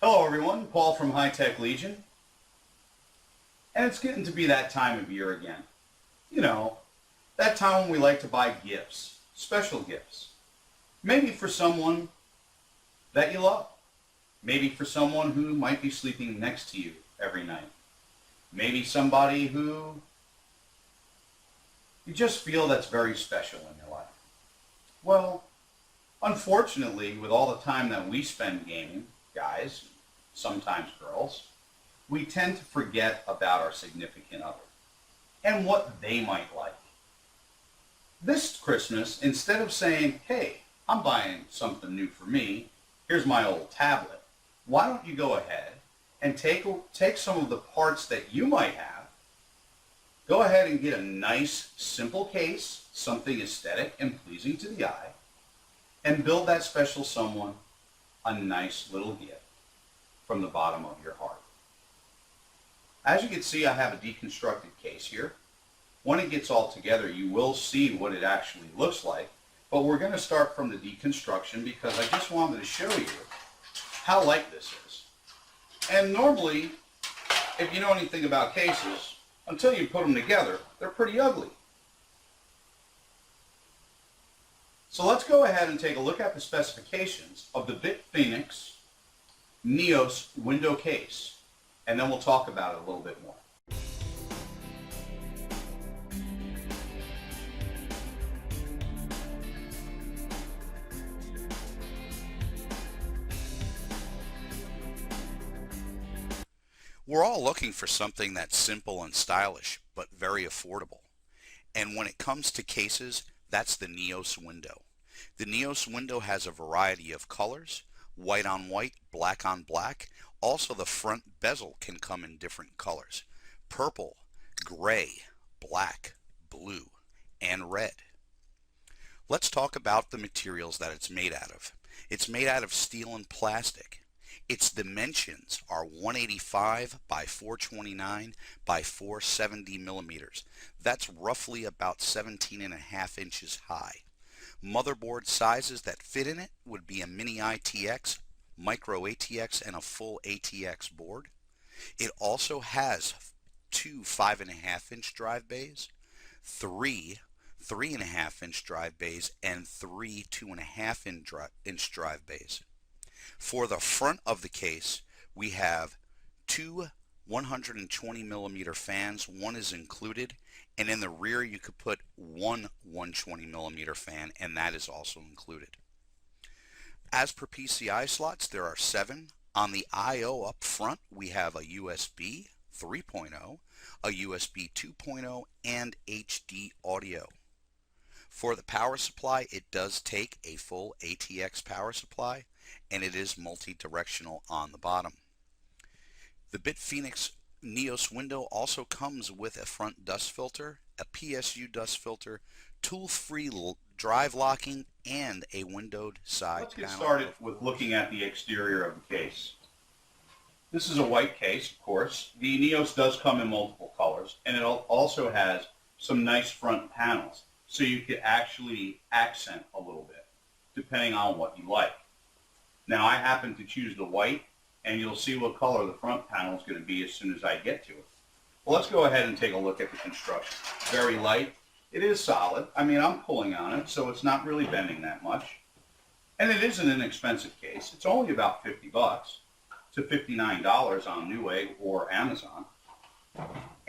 Hello everyone, Paul from High Tech Legion. And it's getting to be that time of year again. You know, that time when we like to buy gifts, special gifts. Maybe for someone that you love. Maybe for someone who might be sleeping next to you every night. Maybe somebody who you just feel that's very special in your life. Well, unfortunately, with all the time that we spend gaming, guys, sometimes girls, we tend to forget about our significant other and what they might like. This Christmas, instead of saying, hey, I'm buying something new for me, here's my old tablet, why don't you go ahead and take some of the parts that you might have, go ahead and get a nice, simple case, something aesthetic and pleasing to the eye, and build that special someone a nice little gift from the bottom of your heart. As you can see, I have a deconstructed case here. When it gets all together, you will see what it actually looks like, but we're going to start from the deconstruction because I just wanted to show you how light this is. And normally, if you know anything about cases, until you put them together, they're pretty ugly. So let's go ahead and take a look at the specifications of the BitFenix Neos window case, and then we'll talk about it a little bit more. We're all looking for something that's simple and stylish, but very affordable. And when it comes to cases, that's the Neos window. The Neos window has a variety of colors, white on white, black on black. Also, the front bezel can come in different colors: purple, gray, black, blue, and red. Let's talk about the materials that it's made out of. It's made out of steel and plastic. Its dimensions are 185 by 429 by 470 millimeters. That's roughly about 17.5 inches high. Motherboard sizes that fit in it would be a mini ITX, micro ATX, and a full ATX board. It also has two 5.5-inch drive bays, three 3.5-inch drive bays, and three 2.5-inch drive bays. For the front of the case, we have two 120 millimeter fans. One is included, and in the rear you could put one 120 millimeter fan, and that is also included. As per PCI slots, there are 7. On the I/O up front, we have a USB 3.0, a USB 2.0, and HD audio. For the power supply, it does take a full ATX power supply, and it is multi-directional on the bottom. The BitFenix Neos window also comes with a front dust filter, a PSU dust filter, tool-free drive locking, and a windowed side panel. Let's get started with looking at the exterior of the case. This is a white case, of course. The Neos does come in multiple colors, and it also has some nice front panels, so you could actually accent a little bit, depending on what you like. Now, I happen to choose the white, and you'll see what color the front panel is going to be as soon as I get to it. Well, let's go ahead and take a look at the construction. Very light. It is solid. I mean, I'm pulling on it, so it's not really bending that much. And it is an inexpensive case. It's only about $50 to $59 on Newegg or Amazon.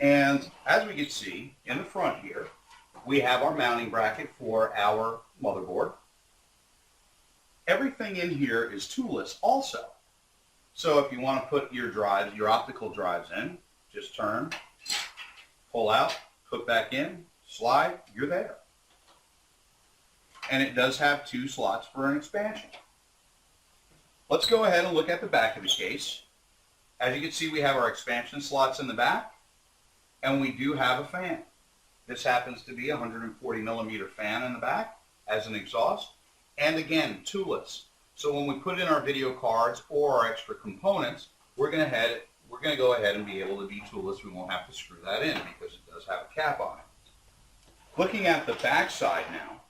And as we can see in the front here, we have our mounting bracket for our motherboard. Everything in here is toolless also. So if you want to put your drives, your optical drives in, just turn, pull out, put back in, slide, you're there. And it does have 2 slots for an expansion. Let's go ahead and look at the back of the case. As you can see, we have our expansion slots in the back, and we do have a fan. This happens to be a 140 millimeter fan in the back as an exhaust, and again, toolless. So when we put in our video cards or our extra components, we're going to go ahead and be able to be toolless. We won't have to screw that in because it does have a cap on it. Looking at the back side now,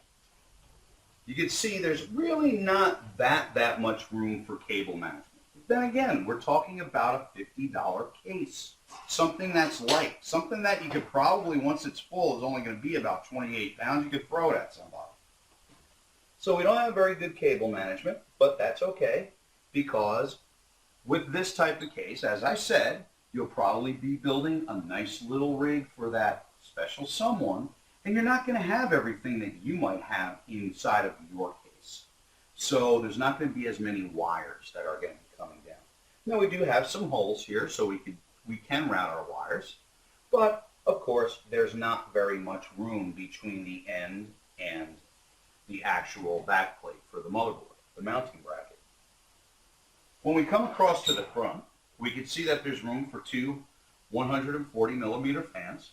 you can see there's really not that much room for cable management. then again, we're talking about a $50 case. Something that's light, something that you could probably, once it's full, is only going to be about 28 pounds. You could throw it at somebody. So we don't have very good cable management, but that's okay, because with this type of case, as I said, you'll probably be building a nice little rig for that special someone, and you're not going to have everything that you might have inside of your case. So there's not going to be as many wires that are going to be coming down. Now we do have some holes here, so we can route our wires, but of course there's not very much room between the end and the actual backplate for the motherboard, the mounting bracket. When we come across to the front, we can see that there's room for two 140 millimeter fans,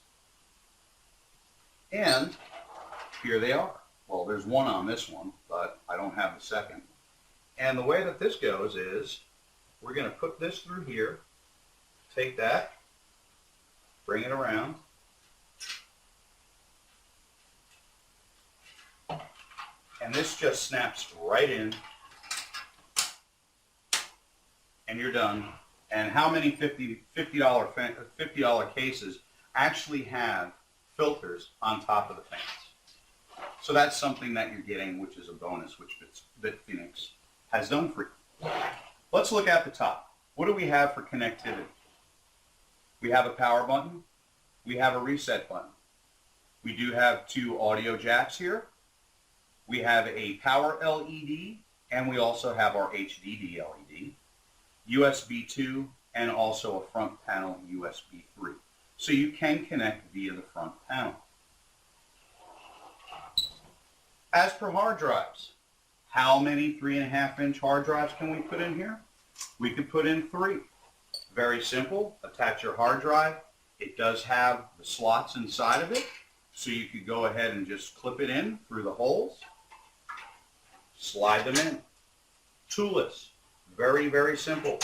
and here they are. Well, there's one on this one, but I don't have the second. And the way that this goes is we're going to put this through here, take that, bring it around, and this just snaps right in, and you're done. And how many $50 cases actually have filters on top of the fans? So that's something that you're getting, which is a bonus, which Bitfinex has done for you. Let's look at the top. What do we have for connectivity? We have a power button. We have a reset button. We do have two audio jacks here. We have a power LED, and we also have our HDD LED, USB 2, and also a front panel USB 3. So you can connect via the front panel. As per hard drives, how many 3.5-inch hard drives can we put in here? We could put in 3. Very simple. Attach your hard drive. It does have the slots inside of it, so you could go ahead and just clip it in through the holes. Slide them in. Toolless. Very, very simple.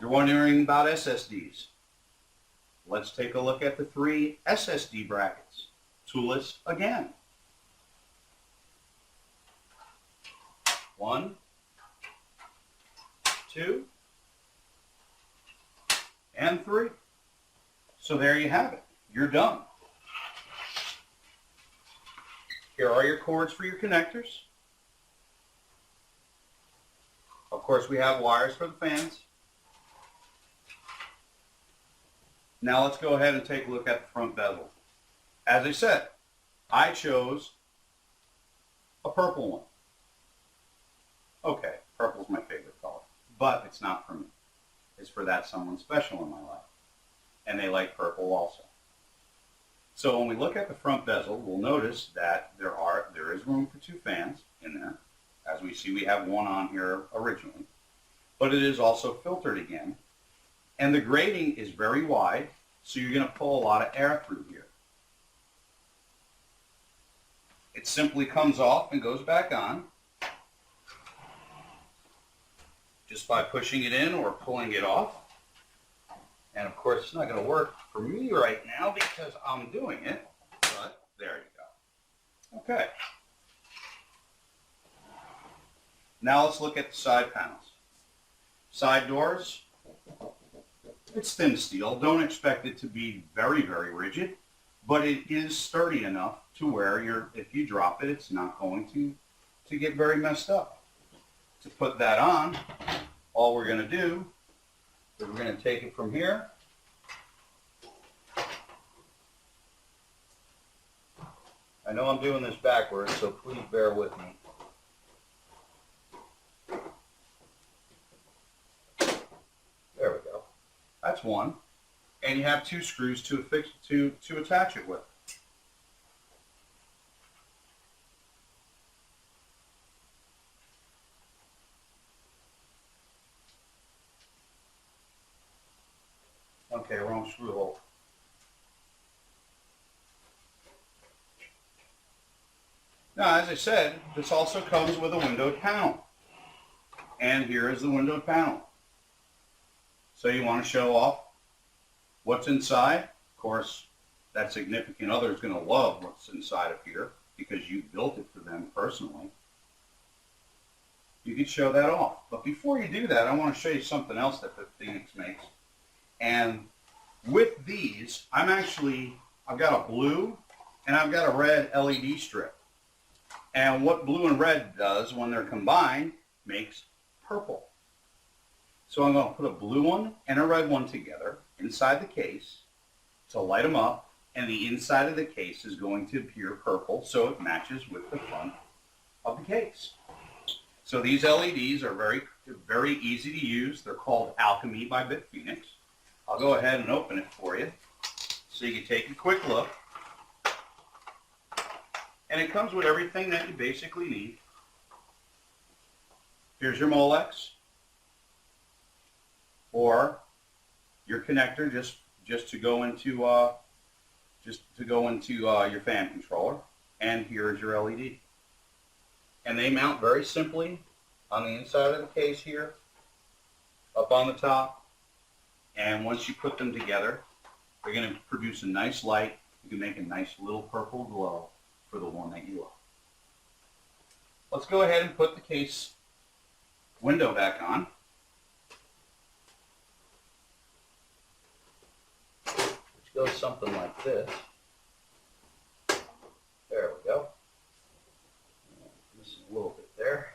You're wondering about SSDs. Let's take a look at the 3 SSD brackets. Toolless again. 1, 2, and 3. So there you have it. You're done. Here are your cords for your connectors. Of course, we have wires for the fans. Now let's go ahead and take a look at the front bezel. As I said, I chose a purple one. Okay, purple's my favorite color, but it's not for me. It's for that someone special in my life, and they like purple also. So when we look at the front bezel, we'll notice that there is room for 2 fans in there. As we see, we have one on here originally, but it is also filtered again. And the grating is very wide, so you're going to pull a lot of air through here. It simply comes off and goes back on just by pushing it in or pulling it off. And of course, it's not going to work for me right now because I'm doing it, but there you go. Okay. Now let's look at the side panels. Side doors, it's thin steel. Don't expect it to be very, very rigid, but it is sturdy enough to where if you drop it, it's not going to get very messed up. To put that on, all we're going to do is we're going to take it from here. I know I'm doing this backwards, so please bear with me. There we go. That's one. And you have 2 screws to attach it with. Okay, wrong screw hole. Now, as I said, this also comes with a windowed panel. And here is the windowed panel. So you want to show off what's inside. Of course, that significant other is going to love what's inside of here because you built it for them personally. you can show that off. But before you do that, I want to show you something else that the Phoenix makes. And with these, I've got a blue and I've got a red LED strip. And what blue and red does when they're combined makes purple. So I'm going to put a blue one and a red one together inside the case to light them up, and the inside of the case is going to appear purple so it matches with the front of the case. So these LEDs are very, very easy to use. They're called Alchemy by BitPhoenix. I'll go ahead and open it for you so you can take a quick look. And it comes with everything that you basically need. Here's your Molex, or your connector just to go into your fan controller, and here's your LED. And they mount very simply on the inside of the case here, up on the top. And once you put them together, they're going to produce a nice light. You can make a nice little purple glow for the one that you love. Let's go ahead and put the case window back on. Which goes something like this. There we go. This is a little bit there.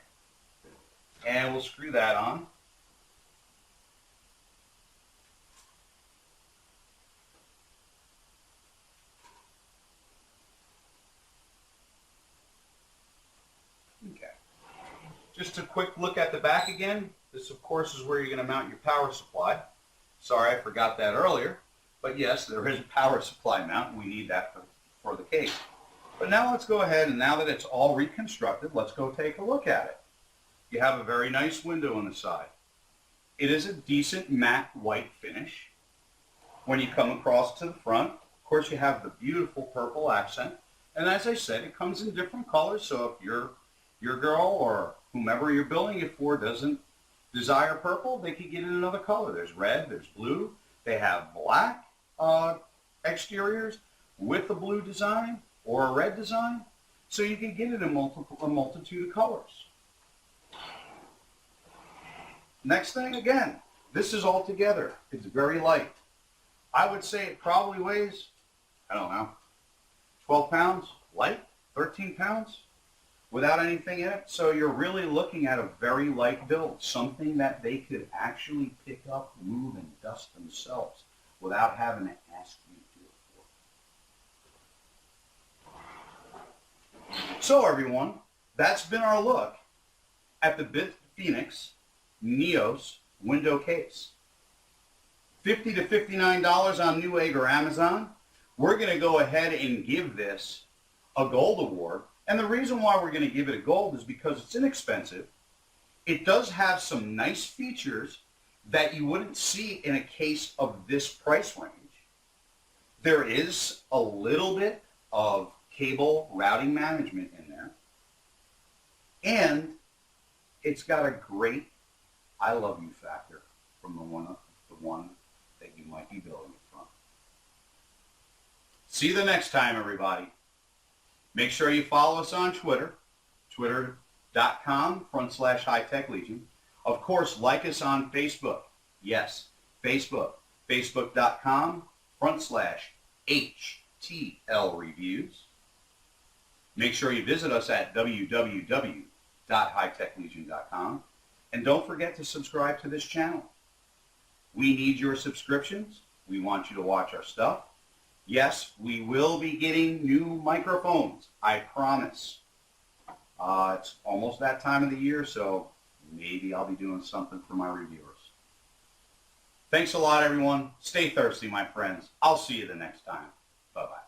And we'll screw that on. Okay. Just a quick look at the back again. This, of course, is where you're going to mount your power supply. Sorry, I forgot that earlier. But yes, there is a power supply mount. We need that for the case. But now let's go ahead, and now that it's all reconstructed, let's go take a look at it. You have a very nice window on the side. It is a decent matte white finish. When you come across to the front, of course, you have the beautiful purple accent. And as I said, it comes in different colors, so if your girl or whomever you're building it for doesn't desire purple, they could get in another color. There's red, there's blue. They have black exteriors with a blue design or a red design, so you can get it in a multitude of colors. Next thing, again, this is all together. It's very light. I would say it probably weighs, I don't know, 12 pounds, light, 13 pounds, without anything in it. So you're really looking at a very light build, something that they could actually pick up, move, and dust themselves without having to ask you to do it for. So everyone, that's been our look at the BitPhoenix Nios window case. $50 to $59 on Newegg or Amazon. We're going to go ahead and give this a gold award. And the reason why we're going to give it a gold is because it's inexpensive. It does have some nice features that you wouldn't see in a case of this price range. There is a little bit of cable routing management in there. And it's got a great I love you factor from the one that you might be building it from. See you the next time, everybody. Make sure you follow us on Twitter, twitter.com/HighTechLegion. Of course, like us on Facebook. Yes, Facebook, facebook.com/HTL Reviews. Make sure you visit us at www.hightechlegion.com. And don't forget to subscribe to this channel. We need your subscriptions. We want you to watch our stuff. Yes, we will be getting new microphones. I promise. It's almost that time of the year, so maybe I'll be doing something for my reviewers. Thanks a lot, everyone. Stay thirsty, my friends. I'll see you the next time. Bye-bye.